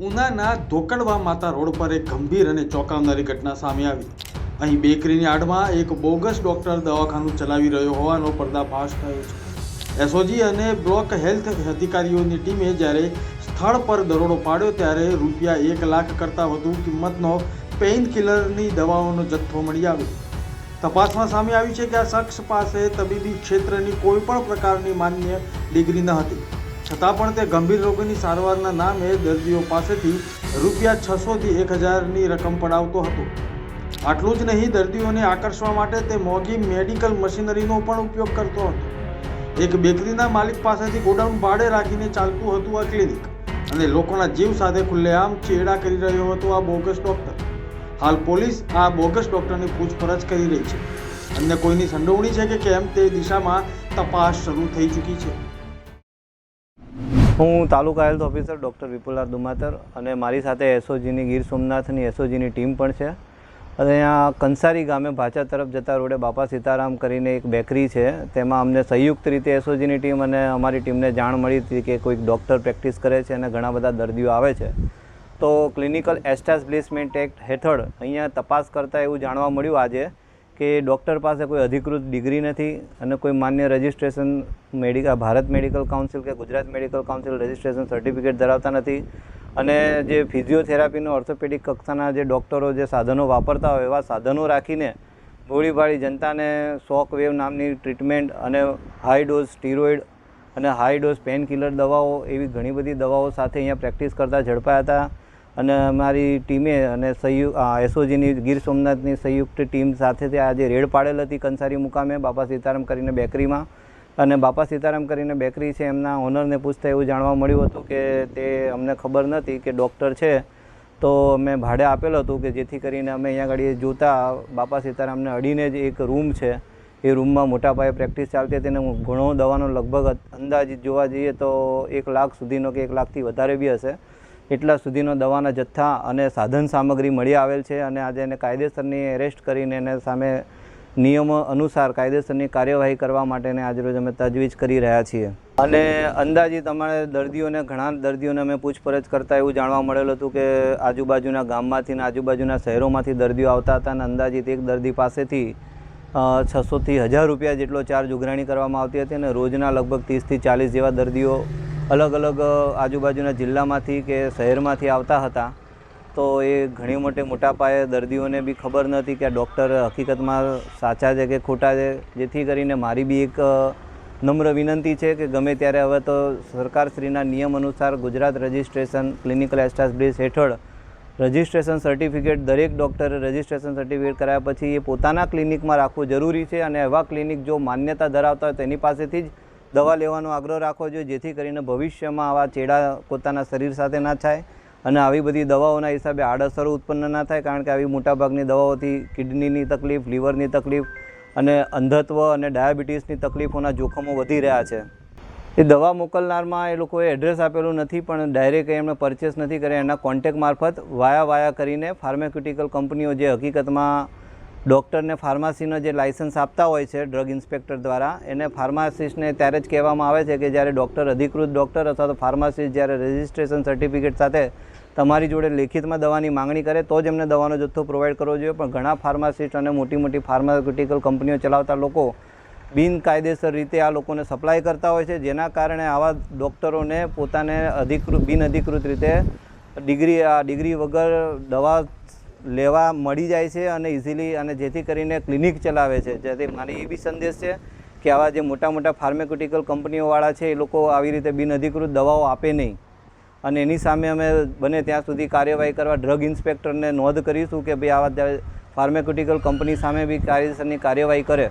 ઉનાના ધોકડવા માતા રોડ પર એક ગંભીર અને ચોંકાવનારી ઘટના સામે આવી. અહીં બેકરીની આડમાં એક બોગસ ડોક્ટર દવાખાનું ચલાવી રહ્યો હોવાનો પર્દાફાશ થયો છે. એસઓજી અને બ્લોક હેલ્થ અધિકારીઓની ટીમે જ્યારે સ્થળ પર દરોડો પાડ્યો ત્યારે ₹1 લાખ કરતાં વધુ કિંમતનો પેઇન કિલરની દવાઓનો જથ્થો મળી આવ્યો. તપાસમાં સામે આવ્યું છે કે આ શખ્સ પાસે તબીબી ક્ષેત્રની કોઈ પણ પ્રકારની માન્ય ડિગ્રી ન હતી, છતાં પણ તે ગંભીર રોગોની સારવારના નામે દર્દીઓ પાસેથી ₹600 થી 1000ની રકમ પડાવતો હતો. આટલું જ નહીં, દર્દીઓને આકર્ષવા માટે તે મોંઘી મેડિકલ મશીનરીનો પણ ઉપયોગ કરતો હતો. એક બેકરીના માલિક પાસેથી ગોડાઉન ભાડે રાખીને ચાલતું હતું આ ક્લિનિક, અને લોકોના જીવ સાથે ખુલ્લેઆમ ચેડા કરી રહ્યો હતો આ બોગસ ડોક્ટર. હાલ પોલીસ આ બોગસ ડોક્ટરની પૂછપરછ કરી રહી છે. અન્ય કોઈની સંડોવણી છે કે કેમ તે દિશામાં તપાસ શરૂ થઈ ચૂકી છે. હું તાલુકા હેલ્થ ઓફિસર ડૉક્ટર વિપુલ આર દુમાતર અને મારી સાથે એસઓજીની ગીર સોમનાથની એસઓજીની ટીમ પણ છે. અને અહીંયા કંસારી ગામે ભાચા તરફ જતા રોડે બાપા સીતારામ કરીને એક બેકરી છે, તેમાં અમને સંયુક્ત રીતે એસઓજીની ટીમ અને અમારી ટીમને જાણ મળી હતી કે કોઈક ડૉક્ટર પ્રેક્ટિસ કરે છે અને ઘણા બધા દર્દીઓ આવે છે. તો ક્લિનિકલ એસ્ટાબ્લિશમેન્ટ એક્ટ હેઠળ અહીંયા તપાસ કરતાં એવું જાણવા મળ્યું આજે કે ડૉક્ટર પાસે કોઈ અધિકૃત ડિગ્રી નથી અને કોઈ માન્ય રજિસ્ટ્રેશન ભારત મેડિકલ કાઉન્સિલ કે Gujarat medical council registration certificate ધરાવતા નથી. અને જે ફિઝિયોથેરાપીનો ઓર્થોપેડિક કક્ષાના જે ડૉક્ટરો જે સાધનો વાપરતા હોય એવા સાધનો રાખીને ભોળીભાળી જનતાને શોક વેવ નામની ટ્રીટમેન્ટ અને હાઈ ડોઝ સ્ટીરોઇડ અને હાઈ ડોઝ પેન કિલર દવાઓ એવી ઘણી બધી દવાઓ સાથે અહીંયા પ્રેક્ટિસ કરતા ઝડપાયા હતા. અને અમારી ટીમે અને એસઓજીની ગીર સોમનાથની સંયુક્ત ટીમ સાથે આજે રેડ પાડેલ હતી કંસારી મુકામે બાપા સીતારામ કરીને બેકરીમાં. અને બાપા સીતારામ કરીને બેકરી છે એમના ઓનરને પૂછતા એવું જાણવા મળ્યું હતું કે તે અમને ખબર નથી કે ડૉક્ટર છે, તો અમે ભાડે આપેલું હતું કે જેથી કરીને અમે અહીંયા આગળ જોતા બાપા સીતારામને અડીને જ એક રૂમ છે, એ રૂમમાં મોટા પાયે પ્રેક્ટિસ ચાલતી હતી અને ઘણો દવાનો લગભગ અંદાજિત જોવા જઈએ તો 1 લાખ સુધીનો કે 1 લાખથી વધારે બી હશે એટલા સુધીનો દવાના જથ્થા અને સાધન સામગ્રી મળી આવેલ છે. અને આજે એને કાયદેસરની એરેસ્ટ કરીને એને સામે નિયમો અનુસાર કાયદેસરની કાર્યવાહી કરવા માટેને આજરોજ અમે તજવીજ કરી રહ્યા છીએ. અને અંદાજિત અમારે ઘણા દર્દીઓને અમે પૂછપરછ કરતાં એવું જાણવા મળેલું હતું કે આજુબાજુના ગામમાંથી અને આજુબાજુના શહેરોમાંથી દર્દીઓ આવતા હતા અને અંદાજિત એક દર્દી પાસેથી 600 થી 1000 રૂપિયા જેટલો ચાર્જ ઉઘરાણી કરવામાં આવતી હતી. અને રોજના લગભગ 30 થી 40 જેવા દર્દીઓ અલગ અલગ આજુબાજુના જિલ્લામાંથી કે શહેરમાંથી આવતા હતા. તો એ ઘણી મોટા પાયે દર્દીઓને બી ખબર નહોતી કે આ ડૉક્ટર હકીકતમાં સાચા છે કે ખોટા છે. જેથી કરીને મારી બી એક નમ્ર વિનંતી છે કે ગમે ત્યારે હવે તો સરકારશ્રીના નિયમ અનુસાર ગુજરાત રજિસ્ટ્રેશન ક્લિનિકલ એસ્ટાબ્લિશ હેઠળ રજિસ્ટ્રેશન સર્ટિફિકેટ દરેક ડૉક્ટરે રજિસ્ટ્રેશન સર્ટિફિકેટ કરાયા પછી એ પોતાના ક્લિનિકમાં રાખવું જરૂરી છે. અને એવા ક્લિનિક જો માન્યતા ધરાવતા હોય તેની પાસેથી જ દવા લેવાનો આગ્રહ રાખવો જોઈએ, જેથી કરીને ભવિષ્યમાં આવા ચેડા પોતાના શરીર સાથે ના થાય અને આવી બધી દવાઓના હિસાબે આડઅસરો ઉત્પન્ન ના થાય. કારણ કે આવી મોટાભાગની દવાઓથી કિડનીની તકલીફ, લીવરની તકલીફ અને અંધત્વ અને ડાયાબિટીસની તકલીફોના જોખમો વધી રહ્યા છે. એ દવા મોકલનારમાં એ લોકોએ એડ્રેસ આપેલું નથી, પણ ડાયરેક્ટ એમણે પરચેસ નથી કર્યા. એના કોન્ટેક મારફત વાયા કરીને ફાર્માસ્યુટિકલ કંપનીઓ જે હકીકતમાં ડૉક્ટરને ફાર્માસીનો જે લાઇસન્સ આપતા હોય છે ડ્રગ ઇન્સ્પેક્ટર દ્વારા, એને ફાર્માસિસ્ટને ત્યારે જ કહેવામાં આવે છે કે જ્યારે ડૉક્ટર અધિકૃત ડૉક્ટર અથવા તો ફાર્માસિસ્ટ જ્યારે રજિસ્ટ્રેશન સર્ટિફિકેટ સાથે તમારી જોડે લેખિતમાં દવાની માંગણી કરે તો જ એમને દવાનો જથ્થો પ્રોવાઈડ કરવો જોઈએ. પણ ઘણા ફાર્માસિસ્ટ અને મોટી ફાર્માસ્યુટિકલ કંપનીઓ ચલાવતા લોકો બિનકાયદેસર રીતે આ લોકોને સપ્લાય કરતા હોય છે, જેના કારણે આવા ડૉક્ટરોને પોતાને બિનઅધિકૃત રીતે ડિગ્રી વગર દવા લેવા મળી જાય છે અને ઇઝીલી, અને જેથી કરીને ક્લિનિક ચલાવે છે. જેથી મારી એ બી સંદેશ છે કે આવા જે મોટા ફાર્માસ્યુટિકલ કંપનીઓવાળા છે એ લોકો આવી રીતે બિનઅધિકૃત દવાઓ આપે નહીં. અને એની સામે અમે બને ત્યાં સુધી કાર્યવાહી કરવા ડ્રગ ઇન્સ્પેક્ટરને નોંધ કરીશું કે ભાઈ આવા ફાર્માસ્યુટિકલ કંપની સામે બી કાયદેસરની કાર્યવાહી કરે.